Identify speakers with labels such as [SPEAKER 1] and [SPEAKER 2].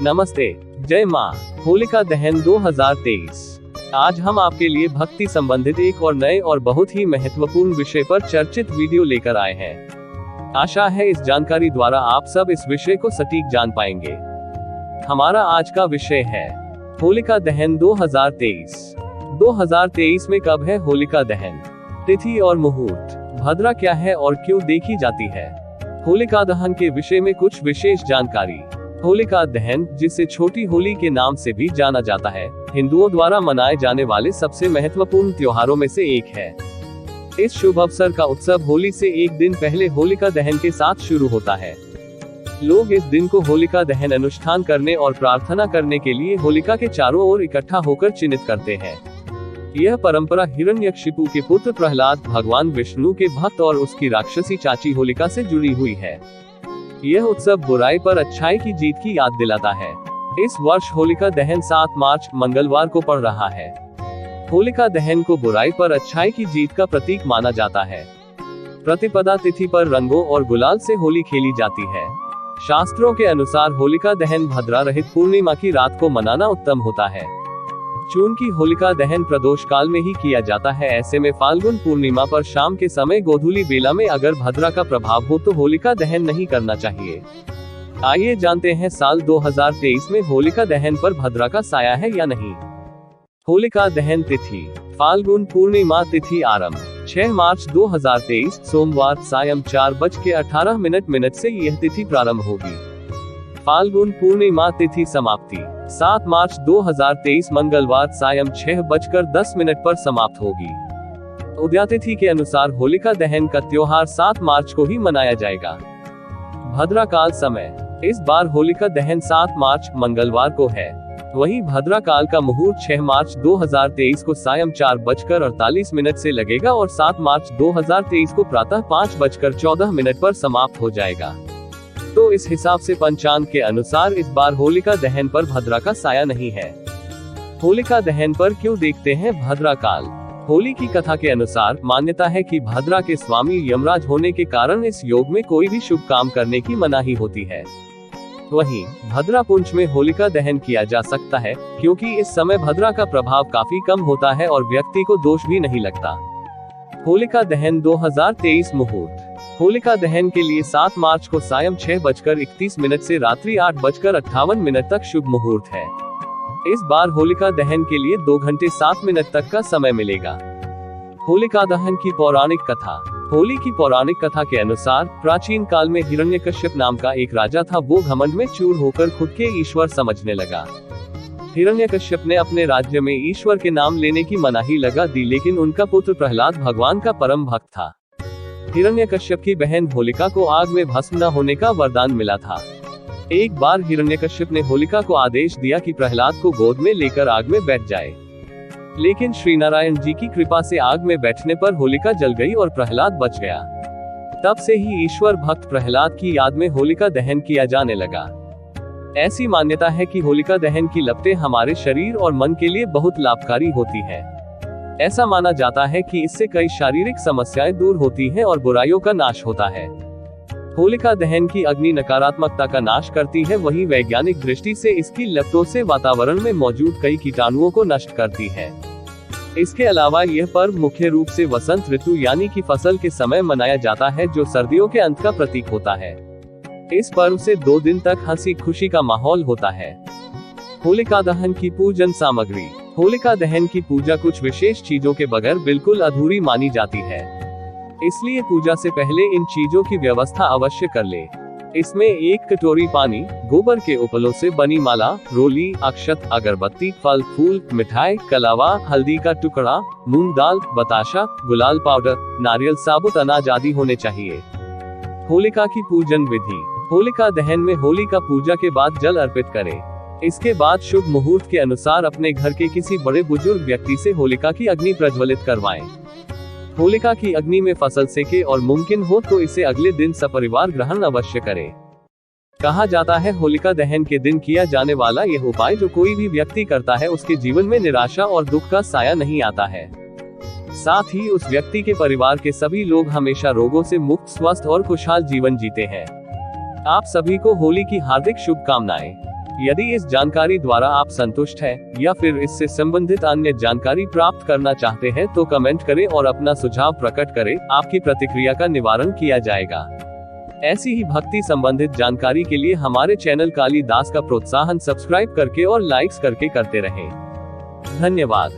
[SPEAKER 1] नमस्ते, जय माँ। होलिका दहन 2023। आज हम आपके लिए भक्ति संबंधित एक और नए और बहुत ही महत्वपूर्ण विषय पर चर्चित वीडियो लेकर आए हैं। आशा है इस जानकारी द्वारा आप सब इस विषय को सटीक जान पाएंगे। हमारा आज का विषय है होलिका दहन 2023। 2023 में कब है होलिका दहन? तिथि और मुहूर्त, भद्रा क्या है और क्यों देखी जाती है? होलिका दहन के विषय में कुछ विशेष जानकारी। होलिका दहन, जिसे छोटी होली के नाम से भी जाना जाता है, हिंदुओं द्वारा मनाए जाने वाले सबसे महत्वपूर्ण त्योहारों में से एक है। इस शुभ अवसर का उत्सव होली से एक दिन पहले होलिका दहन के साथ शुरू होता है। लोग इस दिन को होलिका दहन अनुष्ठान करने और प्रार्थना करने के लिए होलिका के चारों ओर इकट्ठा होकर चिन्हित करते हैं। यह परंपरा हिरण्यकशिपु के पुत्र प्रहलाद, भगवान विष्णु के भक्त और उसकी राक्षसी चाची होलिका से जुड़ी हुई है। यह उत्सव बुराई पर अच्छाई की जीत की याद दिलाता है। इस वर्ष होलिका दहन 7 मार्च मंगलवार को पड़ रहा है। होलिका दहन को बुराई पर अच्छाई की जीत का प्रतीक माना जाता है। प्रतिपदा तिथि पर रंगों और गुलाल से होली खेली जाती है। शास्त्रों के अनुसार होलिका दहन भद्रा रहित पूर्णिमा की रात को मनाना उत्तम होता है। चूंकि होलिका दहन प्रदोष काल में ही किया जाता है, ऐसे में फाल्गुन पूर्णिमा पर शाम के समय गोधूली बेला में अगर भद्रा का प्रभाव हो तो होलिका दहन नहीं करना चाहिए। आइए जानते हैं साल 2023 में होलिका दहन पर भद्रा का साया है या नहीं। होलिका दहन तिथि, फाल्गुन पूर्णिमा तिथि आरंभ 6 मार्च 2023 सोमवार सायं 4:18 से यह तिथि प्रारंभ होगी। फाल्गुन पूर्णिमा तिथि समाप्ति 7 मार्च 2023 मंगलवार सायं 6:10 पर समाप्त होगी। उदयातिथि के अनुसार होलिका दहन का त्योहार 7 मार्च को ही मनाया जाएगा। भद्रा काल समय, इस बार होलिका दहन 7 मार्च मंगलवार को है। वहीं भद्रा काल का मुहूर्त 6 मार्च 2023 को सायं 4:48 से लगेगा और 7 मार्च 2023 को प्रातः 5:14 पर समाप्त हो जाएगा। तो इस हिसाब से पंचांग के अनुसार इस बार होलिका दहन पर भद्रा का साया नहीं है। होलिका दहन पर क्यों देखते हैं भद्रा काल? होली की कथा के अनुसार मान्यता है कि भद्रा के स्वामी यमराज होने के कारण इस योग में कोई भी शुभ काम करने की मनाही होती है। वहीं भद्रा पुंछ में होलिका दहन किया जा सकता है, क्योंकि इस समय भद्रा का प्रभाव काफी कम होता है और व्यक्ति को दोष भी नहीं लगता। होलिका दहन 2023 मुहूर्त, होलिका दहन के लिए 7 मार्च को सायं 6:31 से रात्रि 8:58 तक शुभ मुहूर्त है। इस बार होलिका दहन के लिए 2 घंटे 7 मिनट तक का समय मिलेगा। होलिका दहन की पौराणिक कथा। होली की पौराणिक कथा के अनुसार प्राचीन काल में हिरण्यकश्यप नाम का एक राजा था। वो घमंड में चूर होकर खुद के ईश्वर समझने लगा। हिरण्यकश्यप ने अपने राज्य में ईश्वर के नाम लेने की मनाही लगा दी, लेकिन उनका पुत्र प्रहलाद भगवान का परम भक्त था। हिरण्यकश्यप की बहन होलिका को आग में भस्म न होने का वरदान मिला था। एक बार हिरण्यकश्यप ने होलिका को आदेश दिया कि प्रहलाद को गोद में लेकर आग में बैठ जाए, लेकिन श्री नारायण जी की कृपा से आग में बैठने पर होलिका जल गई और प्रहलाद बच गया। तब से ही ईश्वर भक्त प्रहलाद की याद में होलिका दहन किया जाने लगा। ऐसी मान्यता है कि होलिका दहन की लपटें हमारे शरीर और मन के लिए बहुत लाभकारी होती है। ऐसा माना जाता है कि इससे कई शारीरिक समस्याएं दूर होती हैं और बुराइयों का नाश होता है। होलिका दहन की अग्नि नकारात्मकता का नाश करती है, वहीं वैज्ञानिक दृष्टि से इसकी लपटों से वातावरण में मौजूद कई कीटाणुओं को नष्ट करती है। इसके अलावा यह पर्व मुख्य रूप से वसंत ऋतु यानी कि फसल के समय मनाया जाता है, जो सर्दियों के अंत का प्रतीक होता है। इस पर्व से 2 दिन तक हंसी खुशी का माहौल होता है। होलिका दहन की पूजन सामग्री। होलिका दहन की पूजा कुछ विशेष चीजों के बगैर बिल्कुल अधूरी मानी जाती है, इसलिए पूजा से पहले इन चीजों की व्यवस्था अवश्य कर ले। इसमें 1 कटोरी पानी, गोबर के उपलों से बनी माला, रोली, अक्षत, अगरबत्ती, फल फूल, मिठाई, कलावा, हल्दी का टुकड़ा, मूंग दाल, बताशा, गुलाल पाउडर, नारियल साबुत अनाज आदि होने चाहिए। होलिका की पूजन विधि। होलिका दहन में होली का पूजा के बाद जल अर्पित करें। इसके बाद शुभ मुहूर्त के अनुसार अपने घर के किसी बड़े बुजुर्ग व्यक्ति से होलिका की अग्नि प्रज्वलित करवाएं। होलिका की अग्नि में फसल सेके और मुमकिन हो तो इसे अगले दिन सपरिवार ग्रहण अवश्य करें। कहा जाता है होलिका दहन के दिन किया जाने वाला यह उपाय जो कोई भी व्यक्ति करता है, उसके जीवन में निराशा और दुख का साया नहीं आता है। साथ ही उस व्यक्ति के परिवार के सभी लोग हमेशा रोगों से मुक्त, स्वस्थ और खुशहाल जीवन जीते हैं। आप सभी को होली की हार्दिक शुभकामनाएं। यदि इस जानकारी द्वारा आप संतुष्ट हैं या फिर इससे संबंधित अन्य जानकारी प्राप्त करना चाहते हैं तो कमेंट करें और अपना सुझाव प्रकट करें, आपकी प्रतिक्रिया का निवारण किया जाएगा। ऐसी ही भक्ति संबंधित जानकारी के लिए हमारे चैनल कालिदास का प्रोत्साहन सब्सक्राइब करके और लाइक्स करके करते रहें। धन्यवाद।